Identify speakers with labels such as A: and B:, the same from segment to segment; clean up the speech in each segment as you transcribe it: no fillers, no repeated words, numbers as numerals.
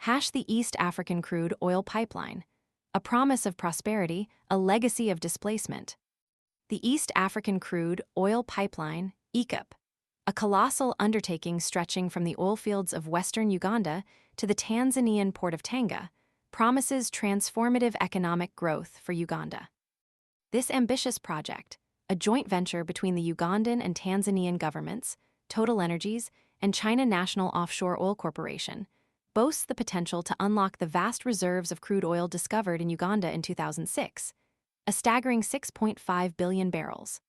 A: The East African Crude Oil Pipeline, a promise of prosperity, a legacy of displacement. The East African Crude Oil Pipeline, EACOP, a colossal undertaking stretching from the oilfields of western Uganda to the Tanzanian port of Tanga, promises transformative economic growth for Uganda. This ambitious project, a joint venture between the Ugandan and Tanzanian governments, Total Energies, and China National Offshore Oil Corporation, boasts the potential to unlock the vast reserves of crude oil discovered in Uganda in 2006, a staggering 6.5 billion barrels.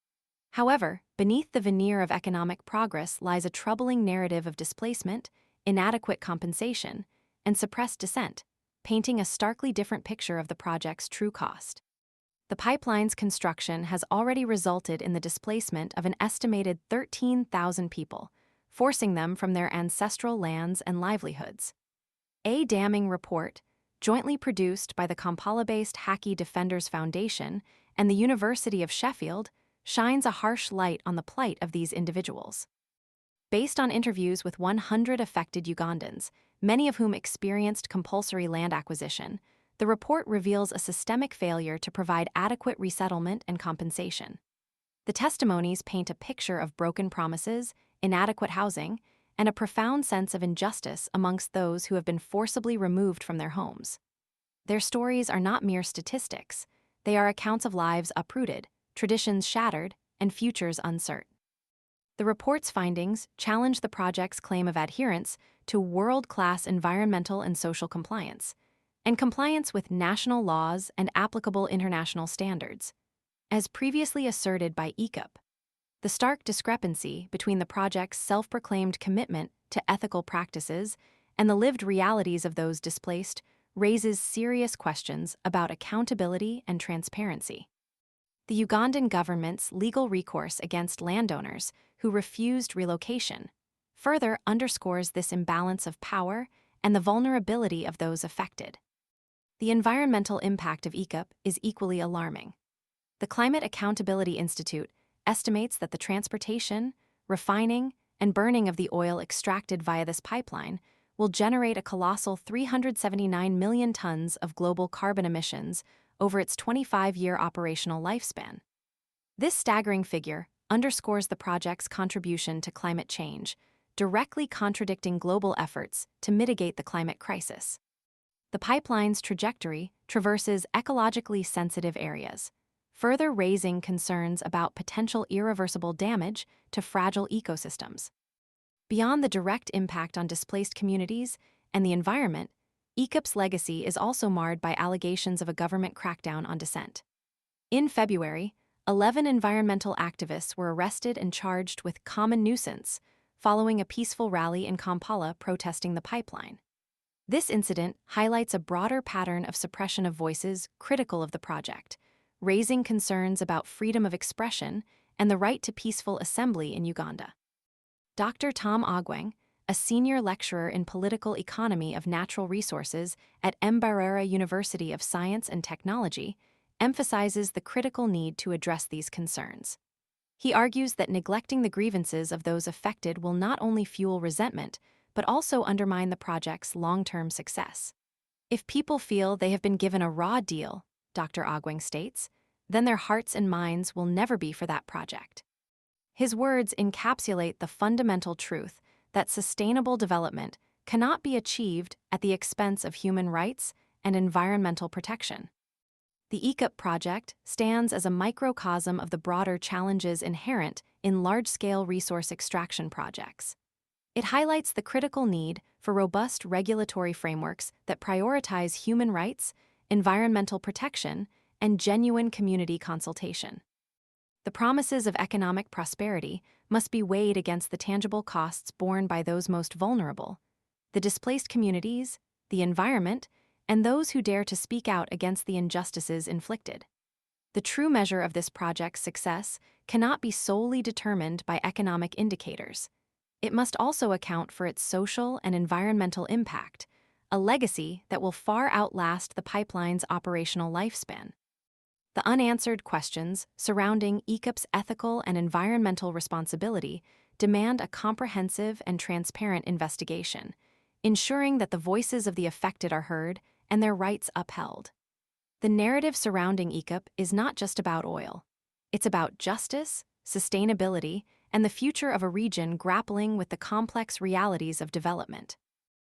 A: However, beneath the veneer of economic progress lies a troubling narrative of displacement, inadequate compensation, and suppressed dissent, painting a starkly different picture of the project's true cost. The pipeline's construction has already resulted in the displacement of an estimated 13,000 people, forcing them from their ancestral lands and livelihoods. A damning report, jointly produced by the Kampala-based Haki Defenders Foundation and the University of Sheffield, shines a harsh light on the plight of these individuals. Based on interviews with 100 affected Ugandans, many of whom experienced compulsory land acquisition, the report reveals a systemic failure to provide adequate resettlement and compensation. The testimonies paint a picture of broken promises, inadequate housing, and a profound sense of injustice amongst those who have been forcibly removed from their homes. Their stories are not mere statistics, they are accounts of lives uprooted, traditions shattered, and futures uncertain. The report's findings challenge the project's claim of adherence to world-class environmental and social compliance, and compliance with national laws and applicable international standards. As previously asserted by EACOP, the stark discrepancy between the project's self-proclaimed commitment to ethical practices and the lived realities of those displaced raises serious questions about accountability and transparency. The Ugandan government's legal recourse against landowners who refused relocation further underscores this imbalance of power and the vulnerability of those affected. The environmental impact of EACOP is equally alarming. The Climate Accountability Institute estimates that the transportation, refining, and burning of the oil extracted via this pipeline will generate a colossal 379 million tons of global carbon emissions over its 25-year operational lifespan. This staggering figure underscores the project's contribution to climate change, directly contradicting global efforts to mitigate the climate crisis. The pipeline's trajectory traverses ecologically sensitive areas, further raising concerns about potential irreversible damage to fragile ecosystems. Beyond the direct impact on displaced communities and the environment, EACOP's legacy is also marred by allegations of a government crackdown on dissent. In February, 11 environmental activists were arrested and charged with common nuisance following a peaceful rally in Kampala protesting the pipeline. This incident highlights a broader pattern of suppression of voices critical of the project, raising concerns about freedom of expression and the right to peaceful assembly in Uganda. Dr. Tom Ogweng, a senior lecturer in political economy of natural resources at Mbarara University of Science and Technology, emphasizes the critical need to address these concerns. He argues that neglecting the grievances of those affected will not only fuel resentment, but also undermine the project's long-term success. If people feel they have been given a raw deal, Dr. Ogweng states, then their hearts and minds will never be for that project. His words encapsulate the fundamental truth that sustainable development cannot be achieved at the expense of human rights and environmental protection. The EACOP project stands as a microcosm of the broader challenges inherent in large-scale resource extraction projects. It highlights the critical need for robust regulatory frameworks that prioritize human rights, environmental protection, and genuine community consultation. The promises of economic prosperity must be weighed against the tangible costs borne by those most vulnerable, the displaced communities, the environment, and those who dare to speak out against the injustices inflicted. The true measure of this project's success cannot be solely determined by economic indicators. It must also account for its social and environmental impact, a legacy that will far outlast the pipeline's operational lifespan. The unanswered questions surrounding EACOP's ethical and environmental responsibility demand a comprehensive and transparent investigation, ensuring that the voices of the affected are heard and their rights upheld. The narrative surrounding EACOP is not just about oil. It's about justice, sustainability, and the future of a region grappling with the complex realities of development.